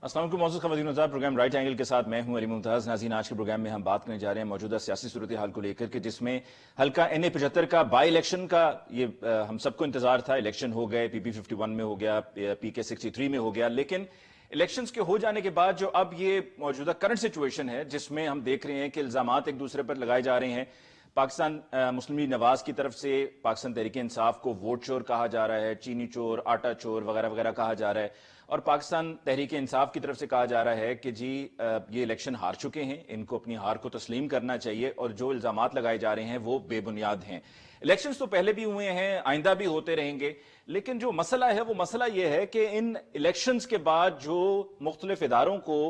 السلام علیکم معزز خواتین و حضرات، پروگرام رائٹ اینگل کے ساتھ میں ہوں علی ممتاز. ناظرین، آج کے پروگرام میں ہم بات کرنے جا رہے ہیں موجودہ سیاسی صورتحال کو لے کر کے، جس میں حلقہ NA75 کا بائی الیکشن کا یہ ہم سب کو انتظار تھا. الیکشن ہو گئے، PP51 میں ہو گیا، PK63 میں ہو گیا، لیکن الیکشنز کے ہو جانے کے بعد جو اب یہ موجودہ کرنٹ سچویشن ہے، جس میں ہم دیکھ رہے ہیں کہ الزامات ایک دوسرے پر لگائے جا رہے ہیں. پاکستان مسلم لیگ نواز کی طرف سے پاکستان تحریک انصاف کو ووٹ چور کہا جا رہا ہے، چینی چور، آٹا چور وغیرہ وغیرہ کہا جا رہا ہے، اور پاکستان تحریک انصاف کی طرف سے کہا جا رہا ہے کہ جی یہ الیکشن ہار چکے ہیں، ان کو اپنی ہار کو تسلیم کرنا چاہیے، اور جو الزامات لگائے جا رہے ہیں وہ بے بنیاد ہیں. الیکشنز تو پہلے بھی ہوئے ہیں، آئندہ بھی ہوتے رہیں گے، لیکن جو مسئلہ ہے وہ مسئلہ یہ ہے کہ ان الیکشنز کے بعد جو مختلف اداروں کو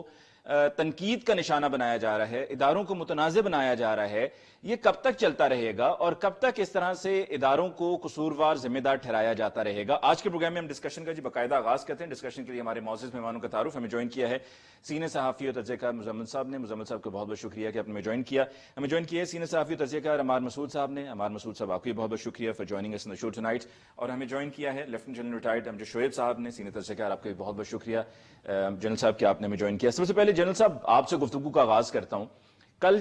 تنقید کا نشانہ بنایا جا رہا ہے، اداروں کو متنازع بنایا جا رہا ہے، یہ کب تک چلتا رہے گا اور کب تک اس طرح سے اداروں کو قصوروار ذمہ دار ٹھہرایا جاتا رہے گا؟ آج کے پروگرام میں ہم ڈسکشن کا باقاعدہ آغاز کرتے ہیں. ڈسکشن کے لیے ہمارے معزز مہمانوں کا تعارف. ہمیں جوائن کیا ہے سینئر صحافی اور تجزیہ کار مزمل صاحب نے. مزمل صاحب کو بہت بہت شکریہ کہ آپ نے ہمیں جوائن کیا. ہمیں جوائن کیا ہے سینئر صحافی اور تجزیہ کار عمار مسعود صاحب نے. عمار مسعود صاحب، آپ کو بہت بہت شکریہ for joining us in the show tonight. اور ہمیں جوائن کیا ہے لیفٹنٹ جنرل ریٹائرڈ امجد شعیب صاحب نے. سینئر تجزیہ کار، آپ کا بہت بہت شکریہ جنرل صاحب کہ آپ نے ہمیں جوائن کیا. سب سے پہلے جنرل صاحب آپ سے گفتگو کا آغاز کرتا ہوں. کل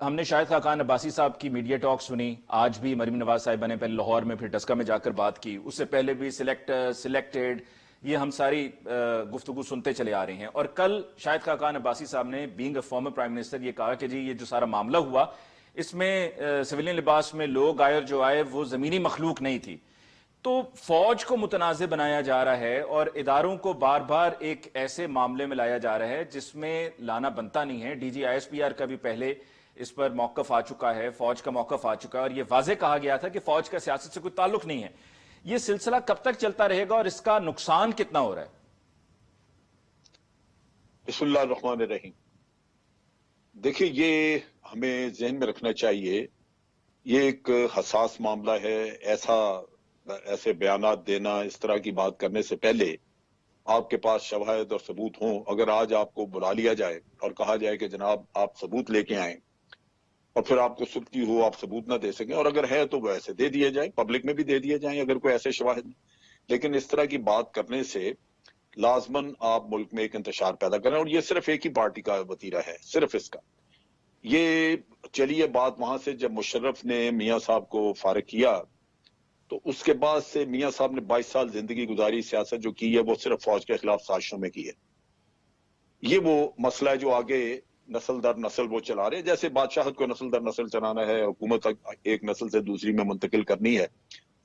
ہم نے شاہد خاقان عباسی صاحب کی میڈیا ٹاک سنی، آج بھی مریم نواز صاحبہ نے پہلے لاہور میں پھر ڈسکا میں جا کر بات کی، اس سے پہلے بھی سلیکٹڈ، یہ ہم ساری گفتگو سنتے چلے آ رہے ہیں. اور کل شاہد خاقان عباسی صاحب نے being a former prime minister یہ کہا کہ جی یہ جو سارا معاملہ ہوا اس میں سویلین لباس میں لوگ آئے اور جو آئے وہ زمینی مخلوق نہیں تھی. تو فوج کو متنازع بنایا جا رہا ہے اور اداروں کو بار بار ایک ایسے معاملے میں لایا جا رہا ہے جس میں لانا بنتا نہیں ہے. DG ISPR کا بھی پہلے اس پر موقف آ چکا ہے، فوج کا موقف آ چکا ہے، اور یہ واضح کہا گیا تھا کہ فوج کا سیاست سے کوئی تعلق نہیں ہے. یہ سلسلہ کب تک چلتا رہے گا اور اس کا نقصان کتنا ہو رہا ہے؟ بسم اللہ الرحمن الرحیم. دیکھیں، یہ ہمیں ذہن میں رکھنا چاہیے، یہ ایک حساس معاملہ ہے. ایسے بیانات دینا، اس طرح کی بات کرنے سے پہلے آپ کے پاس شواہد اور ثبوت ہوں. اگر آج آپ کو بلا لیا جائے اور کہا جائے کہ جناب آپ ثبوت لے کے آئیں، اور پھر آپ کو سستی ہو، آپ ثبوت نہ دے سکیں، اور اگر ہے تو وہ ایسے دے دیے جائیں، پبلک میں بھی دے دیے جائیں اگر کوئی ایسے شواہد نہیں. لیکن اس طرح کی بات کرنے سے لازماً آپ ملک میں ایک انتشار پیدا کریں، اور یہ صرف ایک ہی پارٹی کا وتیرہ ہے، صرف اس کا. یہ چلیے بات وہاں سے جب مشرف نے میاں صاحب کو فارغ کیا تو اس کے بعد سے میاں صاحب نے 22 سال زندگی گزاری، سیاست جو کی ہے وہ صرف فوج کے خلاف سازشوں میں کی ہے. یہ وہ مسئلہ ہے جو آگے نسل در نسل وہ چلا رہے ہیں. جیسے بادشاہت کو نسل در نسل چلانا ہے، حکومت ایک نسل سے دوسری میں منتقل کرنی ہے،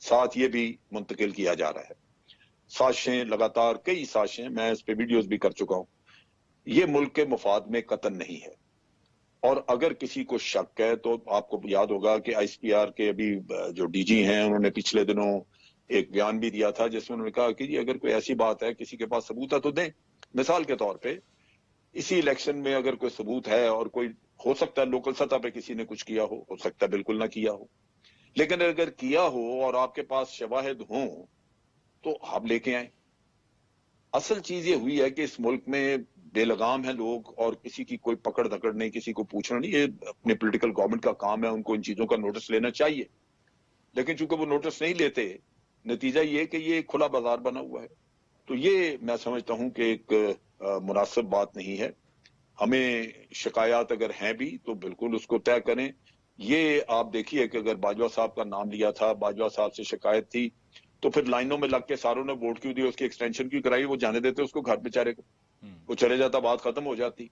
ساتھ یہ بھی منتقل کیا جا رہا ہے. سازشیں لگاتار، کئی سازشیں، میں اس پہ ویڈیوز بھی کر چکا ہوں. یہ ملک کے مفاد میں قطعاً نہیں ہے. اور اگر کسی کو شک ہے تو آپ کو یاد ہوگا کہ ISPR کے ابھی جو DG ہیں انہوں نے پچھلے دنوں ایک بیان بھی دیا تھا جس میں انہوں نے کہا کہ جی اگر کوئی ایسی بات ہے، کسی کے پاس ثبوت ہے تو دیں. مثال کے طور پہ اسی الیکشن میں اگر کوئی ثبوت ہے، اور کوئی ہو سکتا ہے لوکل سطح پہ کسی نے کچھ کیا ہو سکتا ہے بالکل نہ کیا ہو، لیکن اگر کیا ہو اور آپ کے پاس شواہد ہوں تو آپ لے کے آئیں. اصل چیز یہ ہوئی ہے کہ اس ملک میں بے لگام ہیں لوگ، اور کسی کی کوئی پکڑ دھکڑ نہیں، کسی کو پوچھنا نہیں. یہ اپنے پولیٹیکل گورنمنٹ کا کام ہے، ان کو ان چیزوں کا نوٹس لینا چاہیے. لیکن چونکہ وہ نوٹس نہیں لیتے، نتیجہ یہ کہ یہ ایک کھلا بازار بنا ہوا ہے. تو یہ میں سمجھتا ہوں کہ ایک مناسب بات نہیں ہے. ہمیں شکایات اگر ہیں بھی تو بالکل اس کو طے کریں. یہ آپ دیکھیے کہ اگر باجوہ صاحب کا نام لیا تھا، باجوہ صاحب سے شکایت تھی، تو پھر لائنوں میں لگ کے ساروں نے ووٹ کیوں دیا، اس کی ایکسٹینشن کیوں کرائی؟ وہ جانے دیتے اس کو گھر بیچارے کو، وہ چلے جاتا، بات ختم ہو جاتی.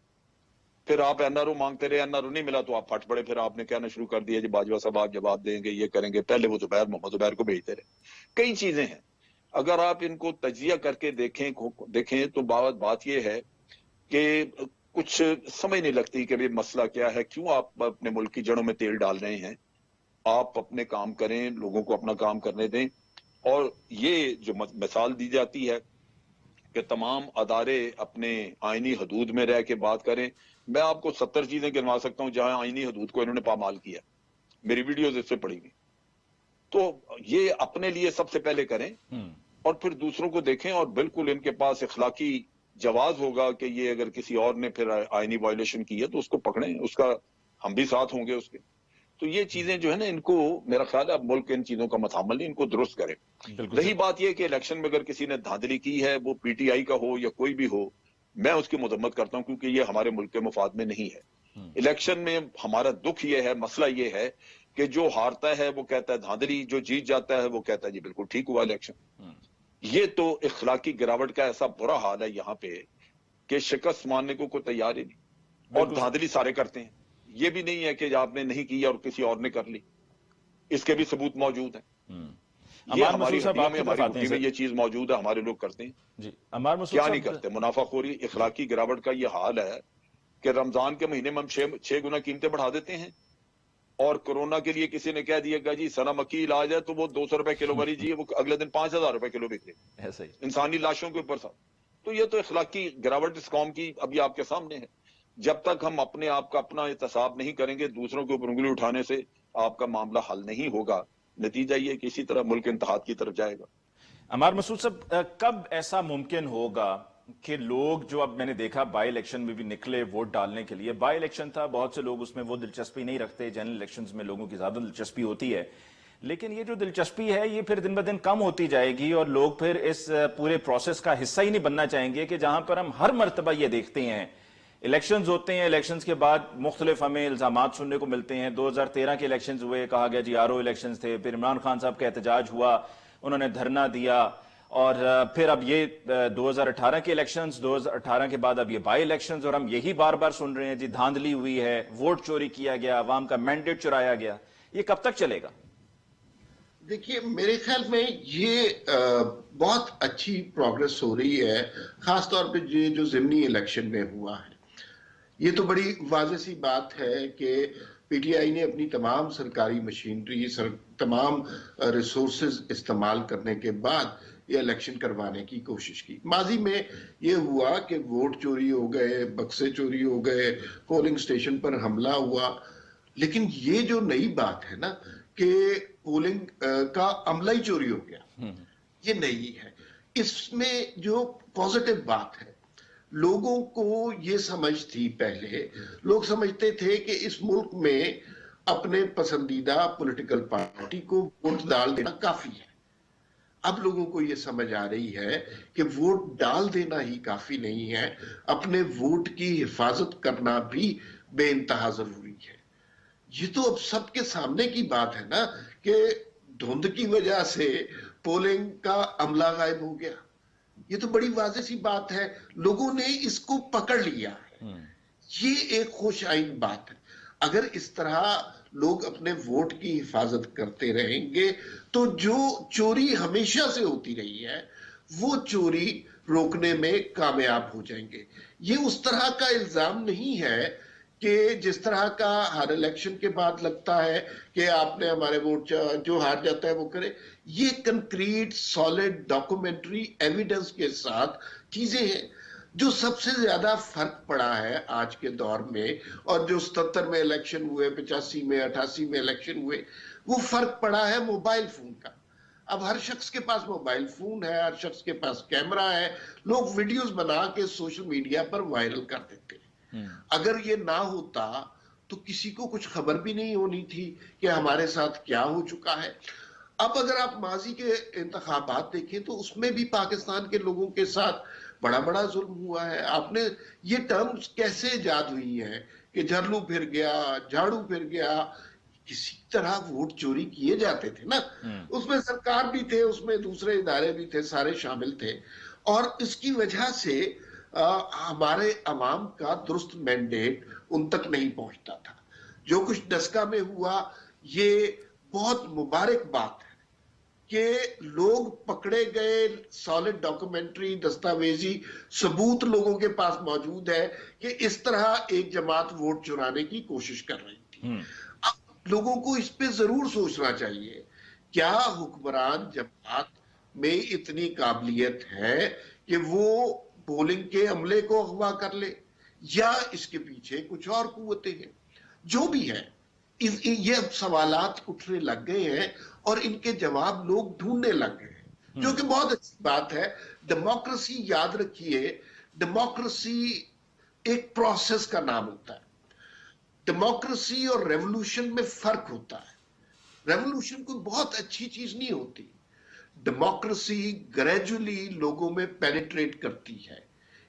پھر آپ NRO مانگتے رہے، NRO نہیں ملا تو آپ پھٹ پڑے. پھر آپ نے کہنا شروع کر دیا جی باجوہ صاحب آپ جواب دیں گے، یہ کریں گے. پہلے وہ محمد زبیر کو بھیجتے رہے. کئی چیزیں ہیں، اگر آپ ان کو تجزیہ کر کے دیکھیں تو بات یہ ہے کہ کچھ سمجھ نہیں لگتی کہ مسئلہ کیا ہے، کیوں آپ اپنے ملک کی جڑوں میں تیل ڈال رہے ہیں. آپ اپنے کام کریں، لوگوں کو اپنا کام کرنے دیں. اور یہ جو مثال دی جاتی ہے کہ تمام ادارے اپنے آئینی حدود میں رہ کے بات کریں، میں آپ کو 70 چیزیں گنوا سکتا ہوں جہاں آئینی حدود کو انہوں نے پامال کیا. میری ویڈیوز اس سے پڑی گئی. تو یہ اپنے لیے سب سے پہلے کریں اور پھر دوسروں کو دیکھیں. اور بالکل ان کے پاس اخلاقی جواز ہوگا کہ یہ اگر کسی اور نے پھر آئینی وائلیشن کی ہے تو اس کو پکڑیں، اس کا ہم بھی ساتھ ہوں گے اس کے. تو یہ چیزیں جو ہے نا، ان کو میرا خیال ہے اب ملک ان چیزوں کا متحمل نہیں، ان کو درست کرے. رہی بات یہ کہ الیکشن میں اگر کسی نے دھاندلی کی ہے، وہ PTI کا ہو یا کوئی بھی ہو، میں اس کی مذمت کرتا ہوں کیونکہ یہ ہمارے ملک کے مفاد میں نہیں ہے. الیکشن میں ہمارا دکھ یہ ہے, مسئلہ یہ ہے کہ جو ہارتا ہے وہ کہتا ہے دھاندلی, جو جیت جاتا ہے وہ کہتا ہے جی بالکل ٹھیک ہوا الیکشن. یہ تو اخلاقی گراوٹ کا ایسا برا حال ہے یہاں پہ کہ شکست ماننے کو کوئی تیار ہی نہیں, اور دھاندلی سارے کرتے ہیں. یہ بھی نہیں ہے کہ آپ نے نہیں کی اور کسی اور نے کر لی, اس کے بھی ثبوت موجود ہیں. یہ ہماری ہڈیوں میں, ہماری مٹھی میں یہ چیز موجود ہے, ہمارے لوگ کرتے ہیں. جی عمار مسعود کیا نہیں صاحب, کرتے؟ منافع خوری, اخلاقی گراوٹ کا یہ حال ہے کہ رمضان کے مہینے میں ہم 6 گنا قیمتیں بڑھا دیتے ہیں, اور کورونا کے لیے کسی نے کہہ دیا گا جی سنا مکی علاج ہے تو وہ 200 روپے کلو والی جی, وہ اگلے دن 5,000 روپے کلو بک گئے انسانی لاشوں کے اوپر. تو یہ تو اخلاقی گراوٹ اس قوم کی ابھی آپ کے سامنے ہے. جب تک ہم اپنے آپ کا اپنا احتساب نہیں کریں گے, دوسروں کے اوپر انگلی اٹھانے سے آپ کا معاملہ حل نہیں ہوگا. نتیجہ یہ کہ اسی طرح ملک انتحاد کی طرف جائے گا. عمار مسعود صاحب, کب ایسا ممکن ہوگا کہ لوگ جو, اب میں نے دیکھا بائی الیکشن میں بھی نکلے ووٹ ڈالنے کے لیے, بائی الیکشن تھا, بہت سے لوگ اس میں وہ دلچسپی نہیں رکھتے, جنرل الیکشنز میں لوگوں کی زیادہ دلچسپی ہوتی ہے, لیکن یہ جو دلچسپی ہے یہ پھر دن بدن کم ہوتی جائے گی, اور لوگ پھر اس پورے پروسیس کا حصہ ہی نہیں بننا چاہیں گے کہ جہاں پر ہم ہر مرتبہ یہ دیکھتے ہیں الیکشنز ہوتے ہیں, الیکشنز کے بعد مختلف ہمیں الزامات سننے کو ملتے ہیں. 2013 کے الیکشنز ہوئے, کہا گیا جی آر او الیکشنز تھے, پھر عمران خان صاحب کا احتجاج ہوا, انہوں نے دھرنا دیا, اور پھر اب یہ 2018 کے الیکشنز, 2018 کے بعد اب یہ بائی الیکشنز, اور ہم یہی بار بار سن رہے ہیں جی دھاندلی ہوئی ہے, ووٹ چوری کیا گیا, عوام کا مینڈیٹ چرایا گیا. یہ کب تک چلے گا؟ دیکھیے میرے خیال میں یہ بہت اچھی پروگریس ہو رہی ہے, خاص طور پہ یہ جو ضمنی الیکشن میں ہوا ہے. یہ تو بڑی واضح سی بات ہے کہ پی ٹی آئی نے اپنی تمام سرکاری مشینری, تمام ریسورسز استعمال کرنے کے بعد یہ الیکشن کروانے کی کوشش کی. ماضی میں یہ ہوا کہ ووٹ چوری ہو گئے, بکسے چوری ہو گئے, پولنگ سٹیشن پر حملہ ہوا, لیکن یہ جو نئی بات ہے نا کہ پولنگ کا عملہ ہی چوری ہو گیا, یہ نہیں ہے. اس میں جو پازیٹیو بات ہے, لوگوں کو یہ سمجھ تھی, پہلے لوگ سمجھتے تھے کہ اس ملک میں اپنے پسندیدہ پولیٹیکل پارٹی کو ووٹ ڈال دینا کافی ہے. اب لوگوں کو یہ سمجھ آ رہی ہے کہ ووٹ ڈال دینا ہی کافی نہیں ہے, اپنے ووٹ کی حفاظت کرنا بھی بے انتہا ضروری ہے. یہ تو اب سب کے سامنے کی بات ہے نا کہ دھند کی وجہ سے پولنگ کا عملہ غائب ہو گیا. یہ تو بڑی واضح سی بات ہے, لوگوں نے اس کو پکڑ لیا ہے. یہ ایک خوش آئند بات ہے. اگر اس طرح لوگ اپنے ووٹ کی حفاظت کرتے رہیں گے تو جو چوری ہمیشہ سے ہوتی رہی ہے وہ چوری روکنے میں کامیاب ہو جائیں گے. یہ اس طرح کا الزام نہیں ہے کہ جس طرح کا ہر الیکشن کے بعد لگتا ہے کہ آپ نے ہمارے ووٹ, جو ہار جاتا ہے وہ کرے. یہ کنکریٹ سالڈ ڈاکومنٹری ایویڈنس کے ساتھ چیزیں ہیں. جو سب سے زیادہ فرق پڑا ہے آج کے دور میں, اور جو 77 میں الیکشن ہوئے, 85 میں, 88 میں الیکشن ہوئے, وہ فرق پڑا ہے موبائل فون کا. اب ہر شخص کے پاس موبائل فون ہے, ہر شخص کے پاس کیمرہ ہے, لوگ ویڈیوز بنا کے سوشل میڈیا پر وائرل کر دیتے ہیں. اگر یہ نہ ہوتا تو کسی کو کچھ خبر بھی نہیں ہونی تھی کہ ہمارے ساتھ کیا ہو چکا ہے. اب اگر آپ ماضی کے انتخابات دیکھیں تو اس میں بھی پاکستان کے لوگوں کے ساتھ بڑا بڑا ظلم ہوا ہے. آپ نے یہ ٹرمز کیسے ایجاد ہوئی ہیں کہ جھرلو پھر گیا, جھاڑو پھر گیا, کسی طرح ووٹ چوری کیے جاتے تھے نا. اس میں سرکار بھی تھے, اس میں دوسرے ادارے بھی تھے, سارے شامل تھے, اور اس کی وجہ سے ہمارے عوام کا درست مینڈیٹ ان تک نہیں پہنچتا تھا. جو کچھ ڈسکا میں ہوا یہ بہت مبارک بات ہے کہ لوگ پکڑے گئے, سالڈ ڈاکومنٹری دستاویزی ثبوت لوگوں کے پاس موجود ہے کہ اس طرح ایک جماعت ووٹ چرانے کی کوشش کر رہی تھی. اب لوگوں کو اس پہ ضرور سوچنا چاہیے, کیا حکمران جماعت میں اتنی قابلیت ہے کہ وہ پولنگ کے عملے کو اغوا کر لے, یا اس کے پیچھے کچھ اور قوتیں ہیں. جو بھی ہے, یہ اب سوالات اٹھنے لگ گئے ہیں اور ان کے جواب لوگ ڈھونڈنے لگ گئے ہیں, جو کہ بہت اچھی بات ہے. ڈیموکریسی, یاد رکھیے, ڈیموکریسی ایک پروسیس کا نام ہوتا ہے. ڈیموکریسی اور ریولوشن میں فرق ہوتا ہے. ریولوشن کوئی بہت اچھی چیز نہیں ہوتی. ڈیموکریسی گریجولی لوگوں میں پینیٹریٹ کرتی ہے,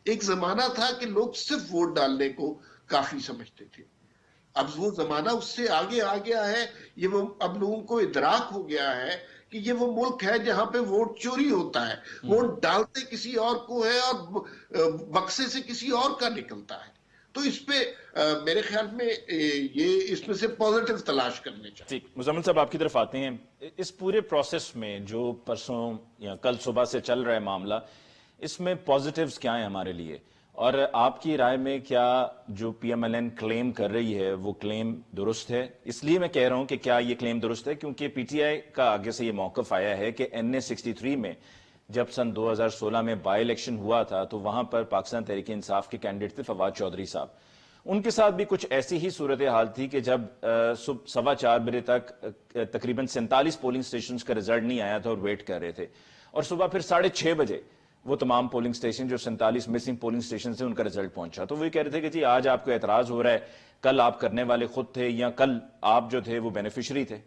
ایک زمانہ تھا کہ لوگ صرف ووٹ ڈالنے کو کافی سمجھتے تھے. اب وہ زمانہ اس سے آگے آ گیا ہے. یہ وہ اب لوگوں کو ادراک ہو گیا ہے کہ یہ وہ ملک ہے جہاں پہ ووٹ چوری ہوتا ہے. ووٹ ڈالتے کسی اور کو ہے اور بکسے سے کسی اور کا نکلتا ہے. تو اس پہ میرے خیال میں یہ اس میں سے پازیٹیو تلاش کرنے چاہیے. مزمل صاحب آپ کی طرف آتے ہیں. اس پورے پروسیس میں جو پرسوں یا کل صبح سے چل رہا ہے معاملہ, اس میں پازیٹیوز کیا ہیں ہمارے لیے, اور آپ کی رائے میں کیا جو پی ایم ایل این کلیم کر رہی ہے وہ کلیم درست ہے؟ اس لیے میں کہہ رہا ہوں کہ کیا یہ کلیم درست ہے کیونکہ پی ٹی آئی کا آگے سے یہ موقف آیا ہے کہ این اے 63 میں جب سن 2016 میں بائی الیکشن ہوا تھا تو وہاں پر پاکستان تحریک انصاف کے کینڈیڈیٹ تھے فواد چودھری صاحب. ان کے ساتھ بھی کچھ ایسی ہی صورتحال تھی کہ جب صبح 4:15 بجے تک تقریباً 47 پولنگ سٹیشنز کا رزلٹ نہیں آیا تھا اور ویٹ کر رہے تھے, اور صبح پھر 6:30 بجے وہ تمام پولنگ سٹیشن جو 47 مسنگ پولنگ سٹیشن سے ان کا رزلٹ پہنچا. تو وہ کہہ رہے تھے کہ جی آج آپ کو اعتراض ہو رہا ہے, کل آپ کرنے والے خود تھے یا کل آپ جو تھے وہ بینیفیشری تھے.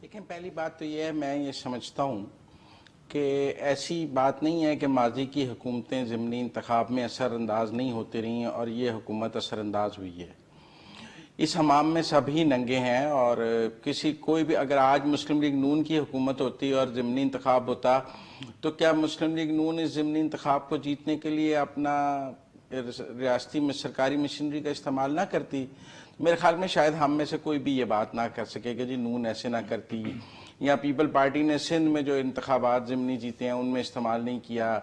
دیکھیں, پہلی بات تو یہ ہے, میں یہ سمجھتا ہوں کہ ایسی بات نہیں ہے کہ ماضی کی حکومتیں ضمنی انتخاب میں اثر انداز نہیں ہوتی رہی ہیں اور یہ حکومت اثر انداز ہوئی ہے. اس حمام میں سبھی ننگے ہیں, اور کوئی بھی اگر آج مسلم لیگ نون کی حکومت ہوتی اور ضمنی انتخاب ہوتا تو کیا مسلم لیگ نون اس ضمنی انتخاب کو جیتنے کے لیے اپنا ریاستی میں سرکاری مشینری کا استعمال نہ کرتی؟ میرے خیال میں شاید ہم میں سے کوئی بھی یہ بات نہ کر سکے کہ جی نون ایسے نہ کرتی, یا پیپل پارٹی نے سندھ میں جو انتخابات ضمنی جیتے ہیں ان میں استعمال نہیں کیا,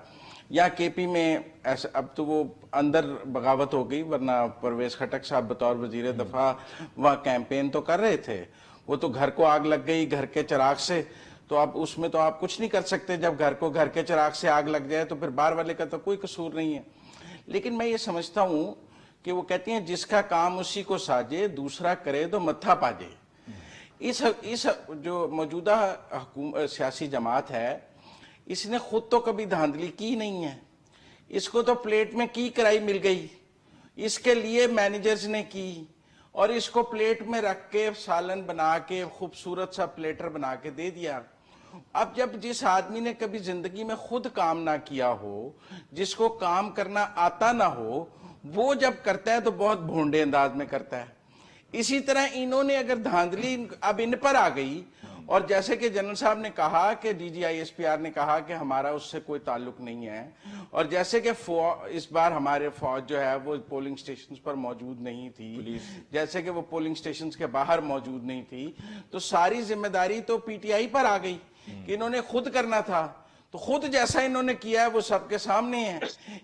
یا کے پی میں ایسا. اب تو وہ اندر بغاوت ہو گئی, ورنہ پرویز خٹک صاحب بطور وزیر دفاع وہاں کیمپین تو کر رہے تھے. وہ تو گھر کو آگ لگ گئی گھر کے چراغ سے, تو اب اس میں تو آپ کچھ نہیں کر سکتے. جب گھر کے چراغ سے آگ لگ جائے تو پھر باہر والے کا تو کوئی قصور نہیں ہے. لیکن میں یہ سمجھتا ہوں کہ وہ کہتے ہیں جس کا کام اسی کو ساجے, دوسرا کرے تو متھا پاجے. اس جو موجودہ سیاسی جماعت ہے, اس نے خود تو کبھی دھاندلی کی نہیں ہے. اس کو تو پلیٹ میں کی کرائی مل گئی, اس کے لیے مینیجرز نے کی, اور اس کو پلیٹ میں رکھ کے سالن بنا کے خوبصورت سا پلیٹر بنا کے دے دیا. اب جب جس آدمی نے کبھی زندگی میں خود کام نہ کیا ہو, جس کو کام کرنا آتا نہ ہو, وہ جب کرتا ہے تو بہت بھونڈے انداز میں کرتا ہے. اسی طرح انہوں نے اگر دھاندلی اب ان پر آ گئی, اور جیسے کہ جنرل صاحب نے کہا کہ D G I S P R نے کہا کہ ہمارا اس سے کوئی تعلق نہیں ہے, اور جیسے کہ اس بار ہمارے فوج جو ہے وہ پولنگ سٹیشنز پر موجود نہیں تھی, جیسے کہ وہ پولنگ سٹیشنز کے باہر موجود نہیں تھی, تو ساری ذمہ داری تو پی ٹی آئی پر آ گئی کہ انہوں نے خود کرنا تھا. تو خود جیسا انہوں نے کیا ہے وہ سب کے سامنے ہے.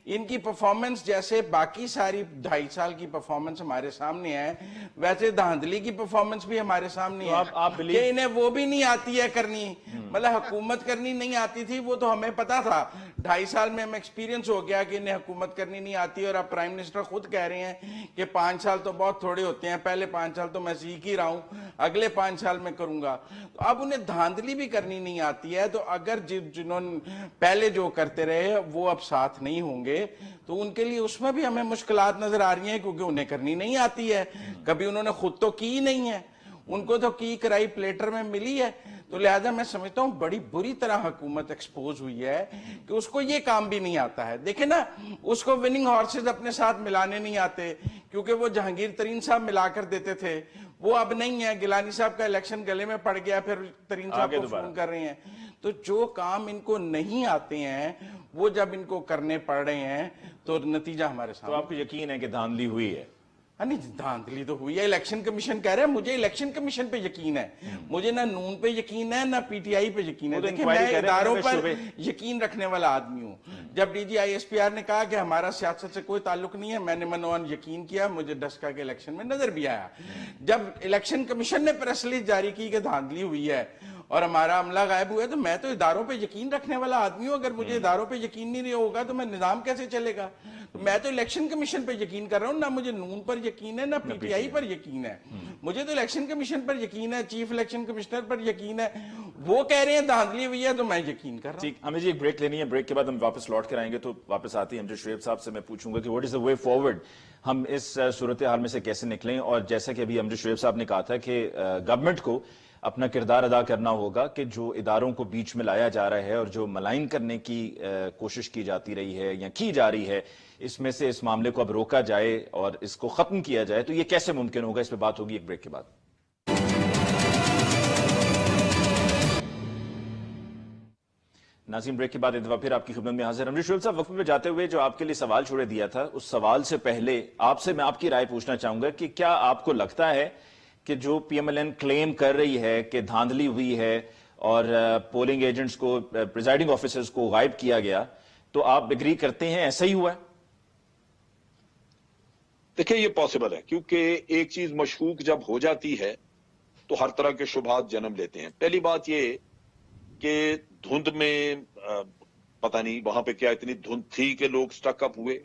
ان کی پرفارمنس جیسے باقی ساری 2.5 سال کی پرفارمنس ہمارے سامنے ہے, ویسے دھاندلی کی پرفارمنس بھی ہمارے سامنے ہے کہ انہیں وہ بھی نہیں آتی ہے کرنی. مطلب حکومت کرنی نہیں آتی تھی وہ تو ہمیں پتا تھا, 2.5 سال میں ہمیں ایکسپیرینس ہو گیا کہ انہیں حکومت کرنی نہیں آتی. اور اب پرائم منسٹر خود کہہ رہے ہیں کہ 5 سال تو بہت تھوڑے ہوتے ہیں, پہلے 5 سال تو میں سیکھ ہی رہا ہوں, اگلے 5 سال میں کروں گا. تو اب انہیں دھاندلی بھی کرنی نہیں آتی ہے, تو اگر جنہوں نے پہلے جو کرتے رہے وہ اب ساتھ نہیں ہوں گے تو ان کے لیے اس میں بھی ہمیں مشکلات نظر آ رہی ہیں, کیونکہ انہیں کرنی نہیں آتی ہے. کبھی انہوں نے خود تو کی نہیں ہے, ان کو تو کی کرائی پلیٹر میں ملی ہے. تو لہذا میں سمجھتا ہوں بڑی بری طرح حکومت ایکسپوز ہوئی ہے کہ اس کو یہ کام بھی نہیں آتا ہے. دیکھیں نا, اس کو وننگ ہارسز اپنے ساتھ ملانے نہیں آتے, کیونکہ وہ جہانگیر ترین صاحب ملا کر دیتے تھے, وہ اب نہیں ہے. گیلانی صاحب کا الیکشن گلے میں پڑ گیا, پھر ترین صاحب کو فون کر رہے ہیں. تو جو کام ان کو نہیں آتے ہیں وہ جب ان کو کرنے پڑ رہے ہیں تو نتیجہ ہمارے سامنے. تو آپ کو یقین ہے کہ دھاندلی ہوئی ہے؟ نہیں, دھاندلی تو ہوئی ہے. الیکشن کمیشن کہہ رہے ہیں, مجھے الیکشن کمیشن پہ یقین ہے, مجھے نہ نون پہ یقین ہے نہ پی ٹی آئی پہ یقین ہے. دیکھیں, میں اداروں پر یقین رکھنے والا آدمی ہوں. جب D G I S P R نے کہا کہ ہمارا سیاست سے کوئی تعلق نہیں ہے, میں نے منوان یقین کیا, مجھے ڈسکا کے الیکشن میں نظر بھی آیا. جب الیکشن کمیشن نے پریس ریلیز جاری کی کہ دھاندلی ہوئی ہے اور ہمارا عملہ غائب ہوا ہے, تو میں تو اداروں پہ یقین رکھنے والا آدمی ہوں. اگر مجھے اداروں پہ یقین نہیں ہوگا تو میں نظام کیسے چلے گا؟ تو میں تو الیکشن کمیشن پہ یقین کر رہا ہوں, نہ مجھے نون پر یقین ہے نہ پی ٹی آئی پر یقین ہے. مجھے تو الیکشن کمیشن پر یقین ہے, چیف الیکشن کمشنر پر یقین ہے. وہ کہہ رہے ہیں دھاندلی ہوئی ہے تو میں یقین کر رہا ہوں. ٹھیک, ہمیں جی ایک بریک لینی ہے, بریک کے بعد ہم واپس لوٹ کر آئیں گے. تو واپس آتے ہیں ہم جو شعیب صاحب سے میں پوچھوں گا کہ what is the way forward, ہم اس صورتحال میں سے کیسے نکلیں. اور جیسا کہ ابھی ہم جو شعیب صاحب نے کہا تھا کہ گورنمنٹ کو اپنا کردار ادا کرنا ہوگا کہ جو اداروں کو بیچ میں لایا جا رہا ہے اور جو ملائن کرنے کی کوشش کی جاتی رہی ہے یا کی جا رہی ہے، اس میں سے اس معاملے کو اب روکا جائے اور اس کو ختم کیا جائے، تو یہ کیسے ممکن ہوگا؟ اس پہ بات ہوگی ایک بریک کے بعد۔ ناظرین، بریک کے بعد ایک دفعہ پھر آپ کی خدمت میں حاضر۔ امریش صاحب، وقفے پہ جاتے ہوئے جو آپ کے لیے سوال چھوڑے دیا تھا، اس سوال سے پہلے آپ سے میں آپ کی رائے پوچھنا چاہوں گا کہ کیا آپ کو لگتا ہے کہ جو پی ایم ایل این کلیم کر رہی ہے کہ دھاندلی ہوئی ہے اور پولنگ ایجنٹس کو، پریزائڈنگ آفیسرز کو غائب کیا گیا، تو آپ اگری کرتے ہیں ایسا ہی ہوا ہے؟ دیکھیں، یہ پاسبل ہے، کیونکہ ایک چیز مشکوک جب ہو جاتی ہے تو ہر طرح کے شبہات جنم لیتے ہیں۔ پہلی بات یہ کہ دھند میں پتہ نہیں وہاں پہ کیا اتنی دھند تھی کہ لوگ سٹک اپ ہوئے،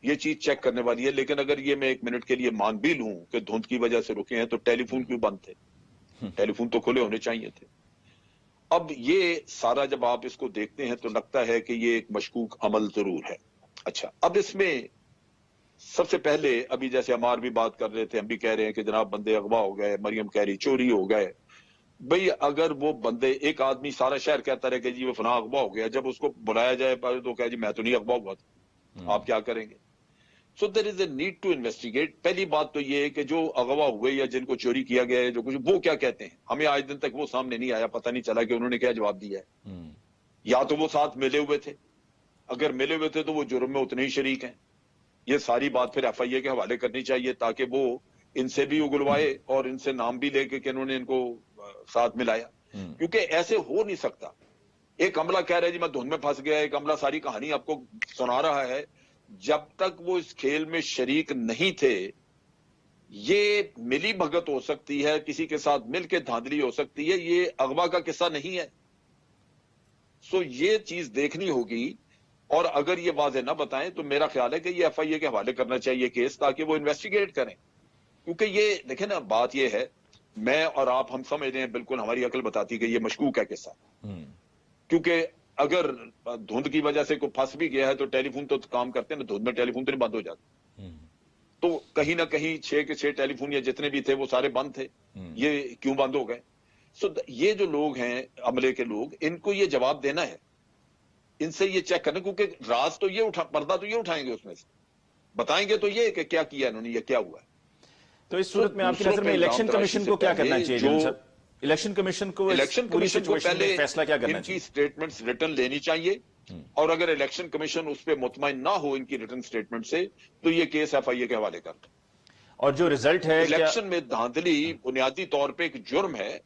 یہ چیز چیک کرنے والی ہے۔ لیکن اگر یہ میں ایک منٹ کے لیے مان بھی لوں کہ دھند کی وجہ سے رکے ہیں، تو ٹیلی فون کیوں بند تھے؟ ٹیلی فون تو کھلے ہونے چاہیے تھے۔ اب یہ سارا جب آپ اس کو دیکھتے ہیں تو لگتا ہے کہ یہ ایک مشکوک عمل ضرور ہے۔ اچھا، اب اس میں سب سے پہلے، ابھی جیسے ہمار بھی بات کر رہے تھے، ہم بھی کہہ رہے ہیں کہ جناب بندے اغوا ہو گئے، مریم کہہ رہی چوری ہو گئے۔ بھئی اگر وہ بندے، ایک آدمی سارا شہر کہتا رہے کہ جی وہ فلاں اغوا ہو گیا، جب اس کو بلایا جائے تو کہے جی میں تو نہیں اغوا ہوا تھا، آپ کیا کریں گے؟ سو دیر از اے نیڈ ٹو انویسٹیگیٹ۔ پہلی بات تو یہ ہے کہ جو اغوا ہوئے یا جن کو چوری کیا گیا ہے، جو کچھ، وہ کیا کہتے ہیں؟ ہمیں آج دن تک وہ سامنے نہیں آیا، پتہ نہیں چلا کہ انہوں نے کیا جواب دیا ہے۔ یا تو وہ ساتھ ملے ہوئے تھے، اگر ملے ہوئے تھے تو وہ جرم میں اتنے ہی شریک ہیں۔ یہ ساری بات پھر ایف آئی اے کے حوالے کرنی چاہیے تاکہ وہ ان سے بھی اگلوائے اور ان سے نام بھی لے کے کہ انہوں نے ان کو ساتھ ملایا، کیونکہ ایسے ہو نہیں سکتا۔ ایک عملہ کہہ رہا ہے جی میں دھند میں پھنس گیا، ایک عملہ ساری کہانی آپ کو سنا رہا ہے، جب تک وہ اس کھیل میں شریک نہیں تھے۔ یہ ملی بھگت ہو سکتی ہے، کسی کے ساتھ مل کے دھاندلی ہو سکتی ہے، یہ اغوا کا قصہ نہیں ہے۔ سو یہ چیز دیکھنی ہوگی، اور اگر یہ واضح نہ بتائیں تو میرا خیال ہے کہ یہ ایف آئی اے کے حوالے کرنا چاہیے کیس، تاکہ وہ انویسٹیگیٹ کریں۔ کیونکہ یہ دیکھیں نا، بات یہ ہے، میں اور آپ ہم سمجھ رہے ہیں، بالکل ہماری عقل بتاتی کہ یہ مشکوک ہے قصہ، کیونکہ اگر دھند کی وجہ سے کوئی پھنس بھی گیا ہے تو ٹیلی فون تو کام کرتے ہیں نا، دھند میں ٹیلی فون تو نہیں بند ہو جاتے، تو کہیں نہ کہیں 6 کے 6 ٹیلی فون یا جتنے بھی تھے وہ سارے بند تھے، یہ کیوں بند ہو گئے؟ سو یہ جو لوگ ہیں، عملے کے لوگ، ان کو یہ جواب دینا ہے، ان سے یہ چیک کرنا، کیونکہ راز تو یہ پردہ تو یہ اٹھائیں گے، اس میں سے بتائیں گے تو یہ کہ کیا کیا انہوں نے، یہ کیا ہوا ہے۔ تو اس صورت میں آپ کی نظر میں الیکشن کمیشن کو کیا کرنا چاہیے جناب صاحب؟ الیکشن کمیشن کو الیکشن پوری کمیشن کو سچویشن پہلے میں فیصلہ کیا کرنا ان کی چاہیے؟ سٹیٹمنٹس ریٹن لینی چاہیے، اور اگر الیکشن کمیشن اس پہ مطمئن نہ ہو ان کی ریٹن سٹیٹمنٹ سے، تو یہ کیس ایف آئی اے کے حوالے کر دیں۔ اور جو ریزلٹ ہے، کیا الیکشن میں دھاندلی بنیادی طور پہ ایک جرم ہے،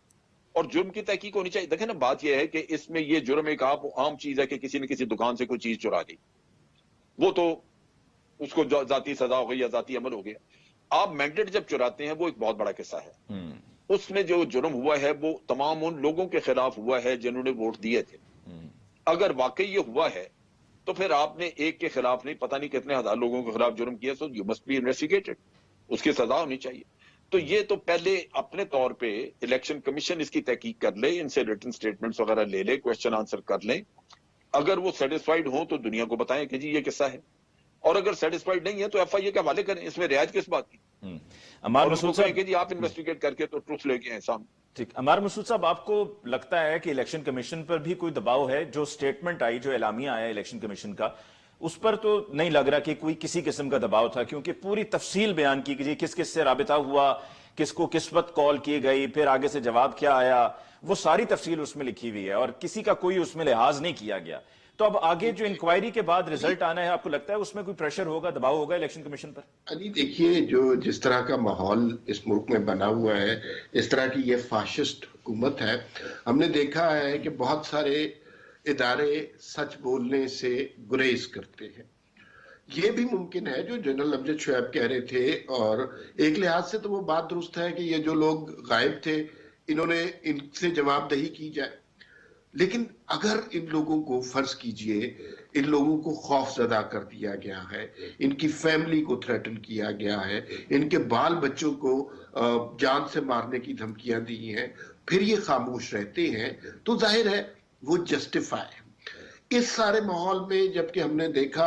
اور جرم کی تحقیق ہونی چاہیے۔ دیکھیں نا، بات یہ ہے کہ اس میں یہ جرم ایک عام چیز ہے کہ کسی نے کسی دکان سے کوئی چیز چرا لی، وہ تو اس کو ذاتی سزا ہو گئی یا ذاتی عمل ہو گیا۔ آپ مینڈیٹ جب چراتے ہیں، وہ ایک بہت بڑا قصہ ہے۔ اس میں جو جرم ہوا ہے وہ تمام ان لوگوں کے خلاف ہوا ہے جنہوں نے ووٹ دیے تھے۔ اگر واقعی یہ ہوا ہے تو پھر آپ نے ایک کے خلاف نہیں، پتہ نہیں کتنے ہزار لوگوں کے خلاف جرم کیا، so you must be investigated, اس کی سزا ہونی چاہیے۔ تو یہ تو پہلے اپنے طور پہ الیکشن کمیشن اس کی تحقیق کر لے، ان سے ریٹن سٹیٹمنٹس وغیرہ لے لے، کوشچن آنسر کر لیں، اگر وہ سیٹسفائیڈ ہوں تو دنیا کو بتائیں کہ جی یہ قصہ ہے، اور اگر سیٹسفائیڈ نہیں ہے تو ایف آئی اے کے حوالے کریں، اس میں رعایت کس بات کی؟ عمار اور ان کو مسعود کہیں صاحب، کہ جی آپ انویسٹیگیٹ کر کے تو ٹروث لے کے آئیں سامنے۔ ٹھیک، عمار مسعود صاحب، آپ کو لگتا ہے کہ الیکشن کمیشن پر بھی کوئی دباؤ ہے؟ جو سٹیٹمنٹ آئی، جو اعلامیہ آیا الیکشن کمیشن کا، اس پر تو نہیں لگ رہا کہ کوئی کسی قسم کا دباؤ تھا، کیونکہ پوری تفصیل بیان کی گئی، کس کس سے رابطہ ہوا، کس کو کس وقت کال کی گئی، پھر آگے سے جواب کیا آیا، وہ ساری تفصیل اس میں لکھی ہوئی ہے، اور کسی کا کوئی اس میں لحاظ نہیں کیا گیا۔ تو اب آگے جو انکوائری کے بعد رزلٹ آنا ہے، آپ کو لگتا ہے اس میں کوئی پریشر ہوگا، دباؤ ہوگا الیکشن کمیشن پر؟ علی دیکھیے، جس طرح کا ماحول اس ملک میں بنا ہوا ہے، اس طرح کی یہ فاشسٹ حکومت ہے، ہم نے دیکھا ہے کہ بہت سارے ادارے سچ بولنے سے گریز کرتے ہیں۔ یہ بھی ممکن ہے جو جنرل امجد شعیب کہہ رہے تھے، اور ایک لحاظ سے تو وہ بات درست ہے کہ یہ جو لوگ غائب تھے، انہوں نے ان سے جواب دہی کی جائے، لیکن اگر ان لوگوں کو، فرض کیجئے ان لوگوں کو خوف زدہ کر دیا گیا ہے، ان کی فیملی کو تھریٹن کیا گیا ہے، ان کے بال بچوں کو جان سے مارنے کی دھمکیاں دی ہیں، پھر یہ خاموش رہتے ہیں، تو ظاہر ہے وہ جسٹیفائی ہے۔ اس سارے ماحول میں جبکہ ہم نے دیکھا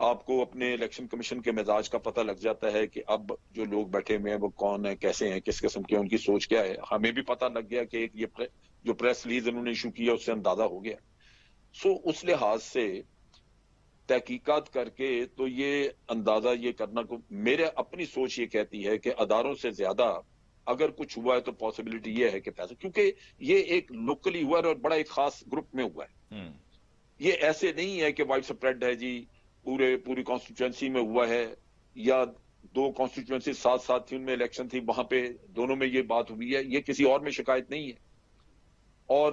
آپ کو اپنے الیکشن کمیشن کے مزاج کا پتہ لگ جاتا ہے کہ اب جو لوگ بیٹھے ہوئے ہیں وہ کون ہیں، کیسے ہیں، کس قسم کے، ان کی سوچ کیا ہے. ہمیں بھی پتہ لگ گیا کہ یہ جو پریس ریلیز انہوں نے ایشو کیا اس سے اندازہ ہو گیا. سو اس لحاظ سے تحقیقات کر کے تو یہ اندازہ یہ کرنا کو، میرے اپنی سوچ یہ کہتی ہے کہ اداروں سے زیادہ اگر کچھ ہوا ہے تو پاسبلٹی یہ ہے کہ پیسہ، کیونکہ یہ ایک لوکلی ہوا ہے اور بڑا ایک خاص گروپ میں ہوا ہے. یہ ایسے نہیں ہے کہ وائڈ سپریڈ ہے جی، پوری کانسٹیٹوئنسی میں ہوا ہے، یا 2 کانسٹیٹوئنسی ساتھ ساتھ تھی، ان میں الیکشن تھی، وہاں پہ دونوں میں یہ بات ہوئی ہے. یہ کسی اور میں شکایت نہیں ہے. اور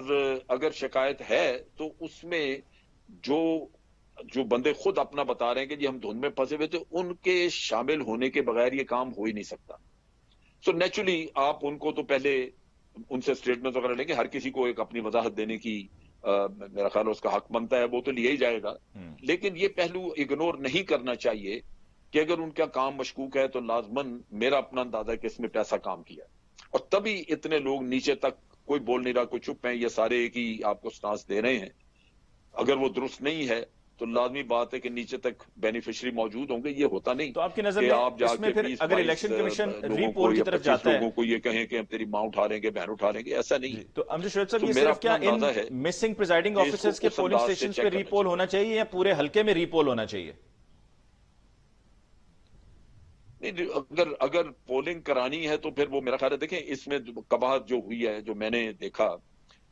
اگر شکایت ہے تو اس میں جو بندے خود اپنا بتا رہے ہیں کہ جی ہم دھند میں پھنسے ہوئے تھے، ان کے شامل ہونے کے بغیر یہ کام ہو ہی نہیں سکتا. سو نیچرلی آپ ان کو تو پہلے ان سے اسٹیٹمنٹ وغیرہ لیں گے. ہر کسی کو ایک اپنی وضاحت دینے کی میرا خیال ہے اس کا حق بنتا ہے، وہ تو لیا ہی جائے گا. لیکن یہ پہلو اگنور نہیں کرنا چاہیے کہ اگر ان کا کام مشکوک ہے تو لازماً میرا اپنا اندازہ ہے کہ اس میں پیسہ کام کیا. اور تبھی اتنے لوگ نیچے تک، کوئی بول نہیں رہا، کوئی چپ ہیں، یہ سارے ایک ہی آپ کو سٹانس دے رہے ہیں. اگر وہ درست نہیں ہے تو لازمی بات ہے کہ نیچے تک بینیفیشری موجود ہوں گے. یہ ہوتا نہیں تو آپ کی نظر کہ میں آپ جا اس میں کے پھر 20 اگر 22 الیکشن کمیشن ری لوگوں پول کو کی یا طرف 25 جاتا ہے، لوگوں کو یہ کہیں کہ ہم تیری ماں اٹھا لیں گے، بہن اٹھا لیں گے، ایسا نہیں ہے. تو امجد شعیب صاحب، تو یہ میرا صرف کیا اپنا ان اندازہ ہے مسنگ پریزائڈنگ کہ اس کو آفیسرز کے اس پولنگ انداز سے سٹیشنز پہ چیک ری کرنا پول چاہیے. ہونا چاہیے یا پورے حلقے میں ری پول ہونا چاہیے؟ نہیں، اگر پولنگ کرانی ہے تو پھر وہ میرا خیال ہے، دیکھیں اس میں قباحت جو ہوئی ہے، جو میں نے دیکھا،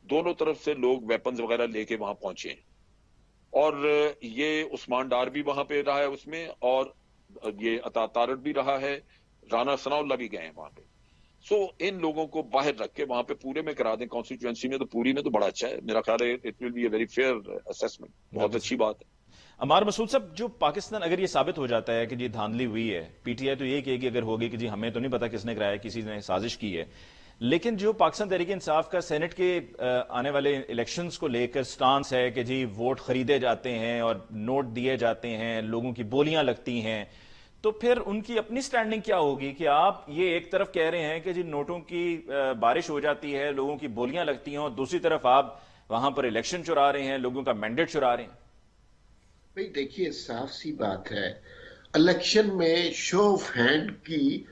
دونوں طرف سے لوگ ویپنز وغیرہ لے کے وہاں پہنچے ہیں. اور یہ عثمان ڈار بھی وہاں پہ رہا ہے اس میں، اور یہ عطا طارق بھی رہا ہے، رانا ثناء اللہ بھی گئے ہیں وہاں پہ. سو ان لوگوں کو باہر رکھ کے وہاں پہ پورے میں کرا دیں کانسٹیٹوئنسی میں، تو پوری میں تو بڑا اچھا ہے. میرا خیال ہے it will be a very fair assessment. بہت اچھی بات ہے. عمار مسعود صاحب، جو پاکستان اگر یہ ثابت ہو جاتا ہے کہ جی دھاندلی ہوئی ہے، پی ٹی آئی تو یہ کہے گی اگر ہوگی کہ جی ہمیں تو نہیں پتا کس نے کرایا، کسی نے سازش کی ہے، لیکن جو پاکستان تحریک انصاف کا سینٹ کے آنے والے الیکشنز کو لے کر سٹانس ہے کہ جی ووٹ خریدے جاتے ہیں اور نوٹ دیے جاتے ہیں، لوگوں کی بولیاں لگتی ہیں، تو پھر ان کی اپنی سٹینڈنگ کیا ہوگی کہ آپ یہ ایک طرف کہہ رہے ہیں کہ جی نوٹوں کی بارش ہو جاتی ہے، لوگوں کی بولیاں لگتی ہیں، اور دوسری طرف آپ وہاں پر الیکشن چرا رہے ہیں، لوگوں کا مینڈیٹ چرا رہے ہیں؟ بھئی دیکھیے، صاف سی بات ہے، الیکشن میں شو آف ہینڈ کی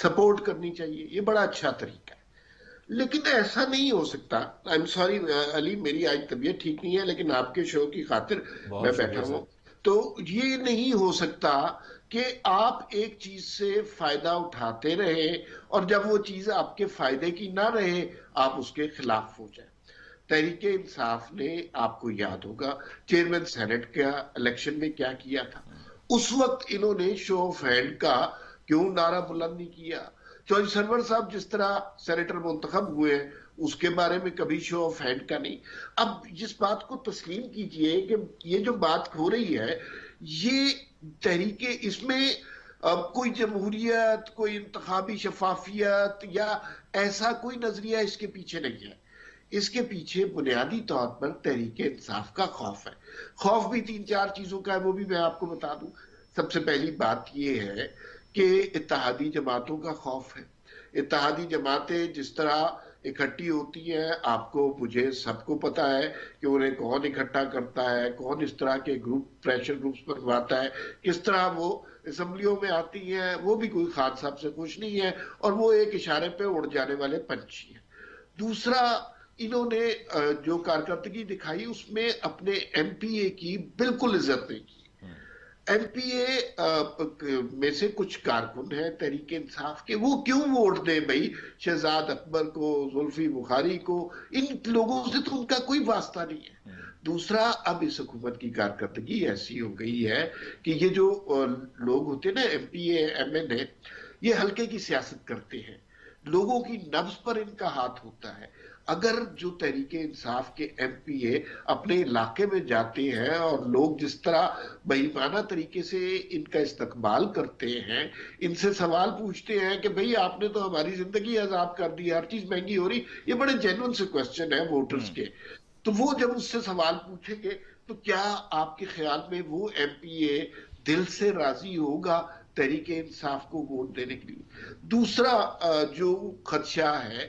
سپورٹ کرنی چاہیے، یہ بڑا اچھا طریقہ ہے. لیکن ایسا نہیں ہو سکتا. آئی ایم سوری علی، میری آج طبیعت ٹھیک نہیں ہے، لیکن آپ کے شو کی خاطر میں بہت بیٹھا شکریہ ہوں. سر. تو یہ نہیں ہو سکتا کہ آپ ایک چیز سے فائدہ اٹھاتے رہے اور جب وہ چیز آپ کے فائدے کی نہ رہے آپ اس کے خلاف ہو جائیں. تحریک انصاف نے، آپ کو یاد ہوگا، چیئرمین سینٹ کا الیکشن میں کیا کیا تھا. اس وقت انہوں نے شو آف ہینڈ کا کیوں نعرہ بلند نہیں کیا؟ چوہدری سرور صاحب جس طرح سینیٹر منتخب ہوئے اس کے بارے میں کبھی شو آف ہینڈ کا نہیں. اب جس بات کو تسلیم کیجئے کہ یہ جو بات ہو رہی ہے، یہ تحریک، اس میں کوئی جمہوریت، کوئی انتخابی شفافیت یا ایسا کوئی نظریہ اس کے پیچھے نہیں ہے. اس کے پیچھے بنیادی طور پر تحریک انصاف کا خوف ہے. خوف بھی 3-4 چیزوں کا ہے، وہ بھی میں آپ کو بتا دوں. سب سے پہلی بات یہ ہے کہ اتحادی جماعتوں کا خوف ہے. اتحادی جماعتیں جس طرح اکٹھی ہوتی ہیں، آپ کو، مجھے، سب کو پتا ہے کہ انہیں کون اکٹھا کرتا ہے، کون اس طرح کے گروپ، پریشر گروپس بنواتا ہے، کس طرح وہ اسمبلیوں میں آتی ہیں. وہ بھی کوئی خان صاحب سے خوش نہیں ہے، اور وہ ایک اشارے پہ اڑ جانے والے پنچھی ہیں. دوسرا، انہوں نے جو کارکردگی دکھائی اس میں اپنے ایم پی اے کی بالکل عزت نہیں کی. ایم پی اے میں سے کچھ کارکن ہیں تحریک انصاف کے، وہ کیوں ووٹ دیں بھائی شہزاد اکبر کو، زلفی بخاری کو؟ ان لوگوں سے تو ان کا کوئی واسطہ نہیں ہے. دوسرا، اب اس حکومت کی کارکردگی ایسی ہو گئی ہے کہ یہ جو لوگ ہوتے ہیں نا، ایم پی اے، ایم این اے، یہ ہلکے کی سیاست کرتے ہیں، لوگوں کی نبض پر ان کا ہاتھ ہوتا ہے. اگر جو تحریک انصاف کے ایم پی اے اپنے علاقے میں جاتے ہیں اور لوگ جس طرح بےایمانہ طریقے سے ان کا استقبال کرتے ہیں، ان سے سوال پوچھتے ہیں کہ بھئی آپ نے تو ہماری زندگی عذاب کر دی، ہر چیز مہنگی ہو رہی، یہ بڑے جینون سے کوسچن ہیں ووٹرز کے، تو وہ جب اس سے سوال پوچھیں گے تو کیا آپ کے خیال میں وہ ایم پی اے دل سے راضی ہوگا تحریک انصاف کو ووٹ دینے کے لیے؟ دوسرا جو خدشہ ہے